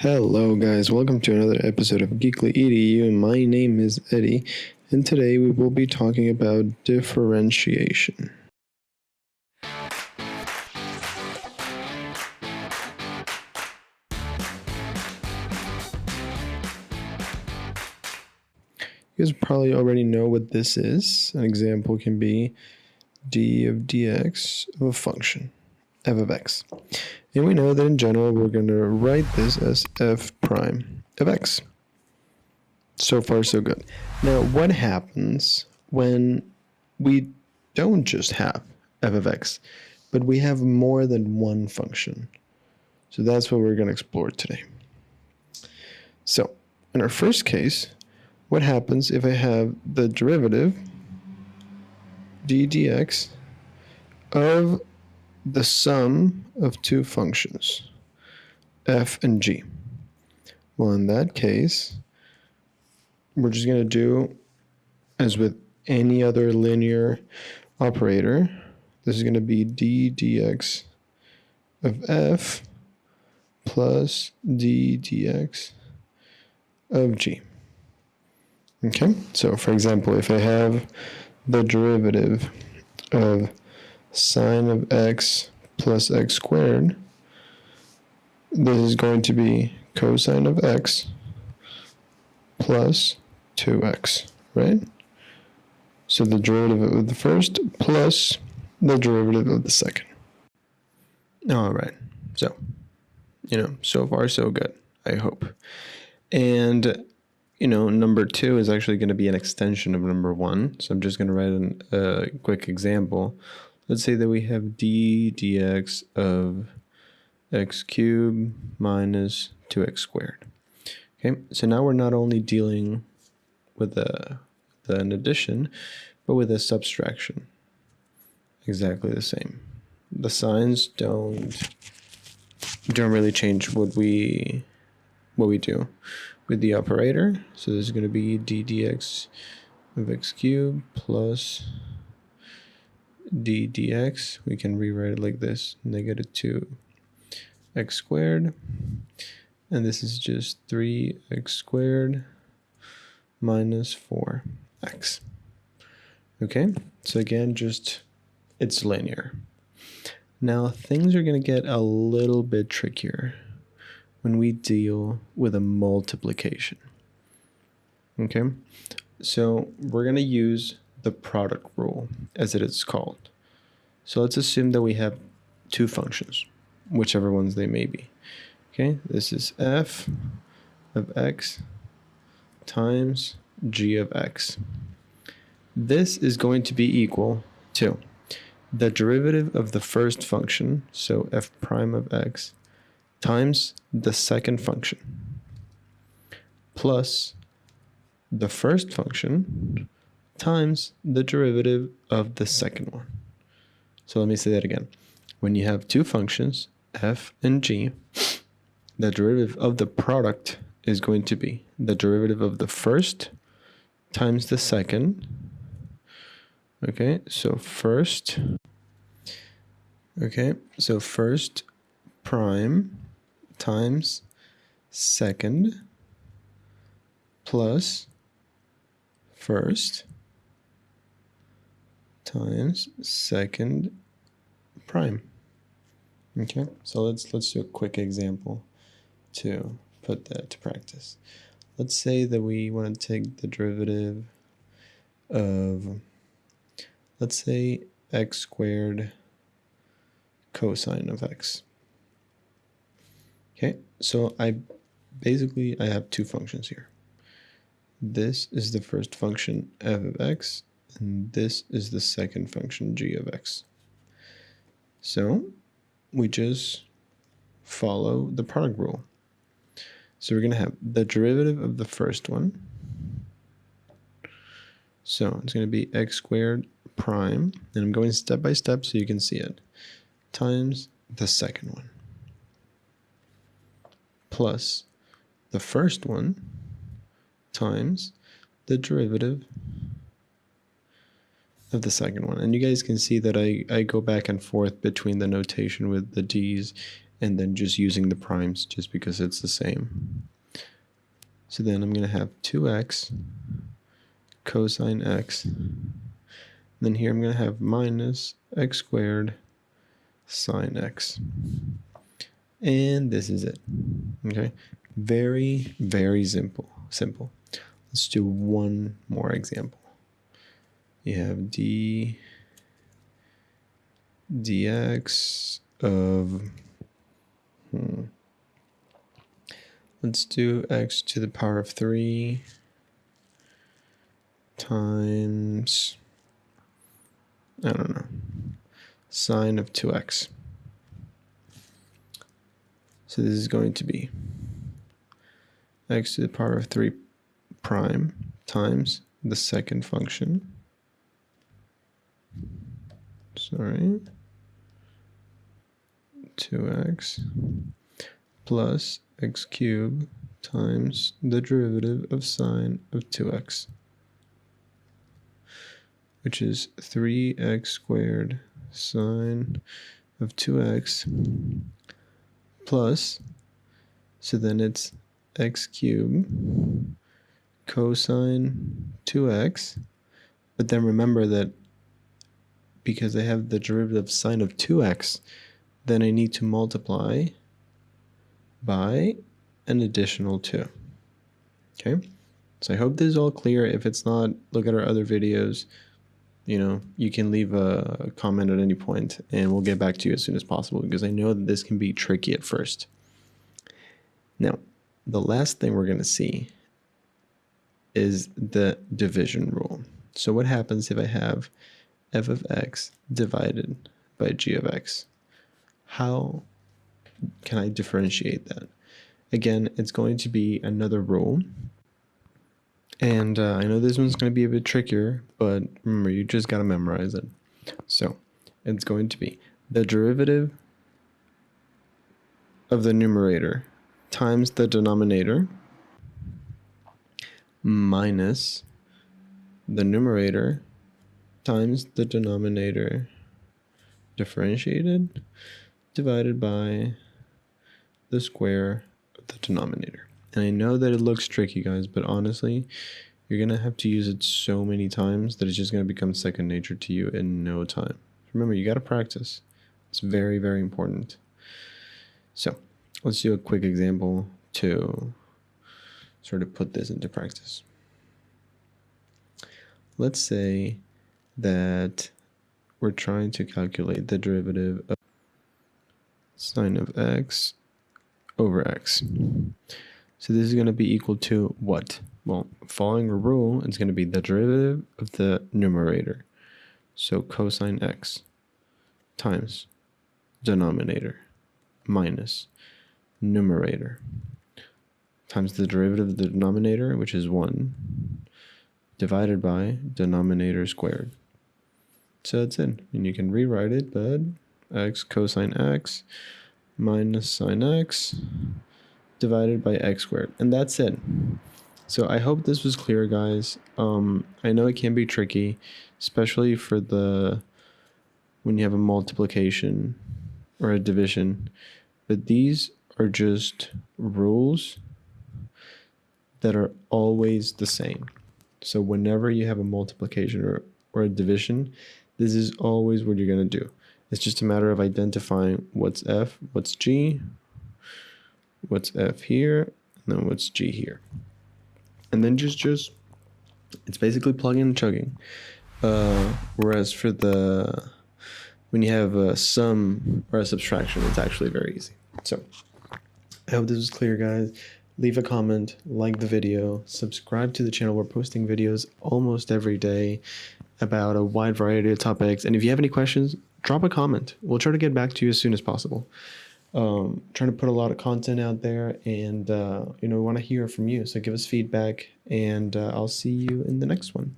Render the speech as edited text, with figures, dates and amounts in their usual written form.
Hello guys, welcome to another episode of GeeklyEDU. My name is Eddie, and today we will be talking about differentiation. You guys probably already know what this is. An example can be d of dx of a function, f of x. And we know that in general we're going to write this as f prime of x. So far so good. Now what happens when we don't just have f of x, but we have more than one function? So that's what we're going to explore today. So in our first case, what happens if I have the derivative d dx of the sum of two functions, f and g? Well, in that case, we're just going to do as with any other linear operator. This is going to be d dx of f plus d dx of g. Okay, so for example, if I have the derivative of sine of x plus x squared, this is going to be cosine of x plus 2x, right? So the derivative of the first plus the derivative of the second. All right, so, so far so good, I hope. And, number 2 is actually going to be an extension of number 1. So I'm just going to write a quick example. Let's say that we have d dx of x cubed minus 2x squared. Okay, so now we're not only dealing with an addition, but with a subtraction. Exactly the same. The signs don't really change what we do with the operator. So this is going to be d dx of x cubed plus d dx. We can rewrite it like this: negative 2x squared. And this is just 3x squared minus 4x. Okay, so again, it's linear. Now things are going to get a little bit trickier when we deal with a multiplication. Okay, so we're going to use the product rule, as it is called. So let's assume that we have two functions, whichever ones they may be. Okay, this is f of x times g of x. This is going to be equal to the derivative of the first function, so f prime of x, times the second function, plus the first function times the derivative of the second one. So let me say that again. When you have two functions, f and g, the derivative of the product is going to be the derivative of the first times the second. Okay, so first prime times second plus first times second prime. Okay, so let's do a quick example to put that to practice. Let's say that we want to take the derivative of, let's say, x squared cosine of x. Okay, so I have two functions here. This is the first function, f of x, and this is the second function, g of x. So we just follow the product rule. So we're going to have the derivative of the first one. So it's going to be x squared prime, and I'm going step by step so you can see it, times the second one, plus the first one times the derivative of the second one. And you guys can see that I go back and forth between the notation with the d's and then just using the primes just because it's the same. So then I'm going to have 2x cosine x. Then here I'm going to have minus x squared sine x. And this is it. Okay? Very, very simple. Let's do one more example. You have dx of, let's do x to the power of 3 times, I don't know, sine of 2x. So this is going to be x to the power of 3 prime times the second function. Sorry. 2x plus x cubed times the derivative of sine of 2x, which is 3x squared sine of 2x plus, so then it's x cubed cosine 2x, but then remember that because I have the derivative of sine of 2x, then I need to multiply by an additional 2. Okay? So I hope this is all clear. If it's not, look at our other videos. You know, you can leave a comment at any point and we'll get back to you as soon as possible because I know that this can be tricky at first. Now, the last thing we're going to see is the division rule. So what happens if I have f of x divided by g of x? How can I differentiate that? Again, it's going to be another rule. And I know this one's going to be a bit trickier, but remember, you just got to memorize it. So it's going to be the derivative of the numerator times the denominator minus the numerator times the denominator differentiated divided by the square of the denominator. And I know that it looks tricky, guys, but honestly, you're going to have to use it so many times that it's just going to become second nature to you in no time. Remember, you got to practice. It's very, very important. So let's do a quick example to sort of put this into practice. Let's say that we're trying to calculate the derivative of sine of x over x. So this is going to be equal to what? Well, following a rule, it's going to be the derivative of the numerator. So cosine x times denominator minus numerator times the derivative of the denominator, which is 1, divided by denominator squared. So that's it. And you can rewrite it, but x cosine x minus sine x divided by x squared. And that's it. So I hope this was clear, guys. I know it can be tricky, especially for when you have a multiplication or a division, but these are just rules that are always the same. So whenever you have a multiplication or a division, this is always what you're going to do. It's just a matter of identifying what's f, what's g, what's f here, and then what's g here. And then just it's basically plugging and chugging. Whereas for when you have a sum or a subtraction, it's actually very easy. So I hope this was clear, guys. Leave a comment, like the video, subscribe to the channel. We're posting videos almost every day about a wide variety of topics. And if you have any questions, drop a comment. We'll try to get back to you as soon as possible. Trying to put a lot of content out there, and we want to hear from you. So give us feedback, and I'll see you in the next one.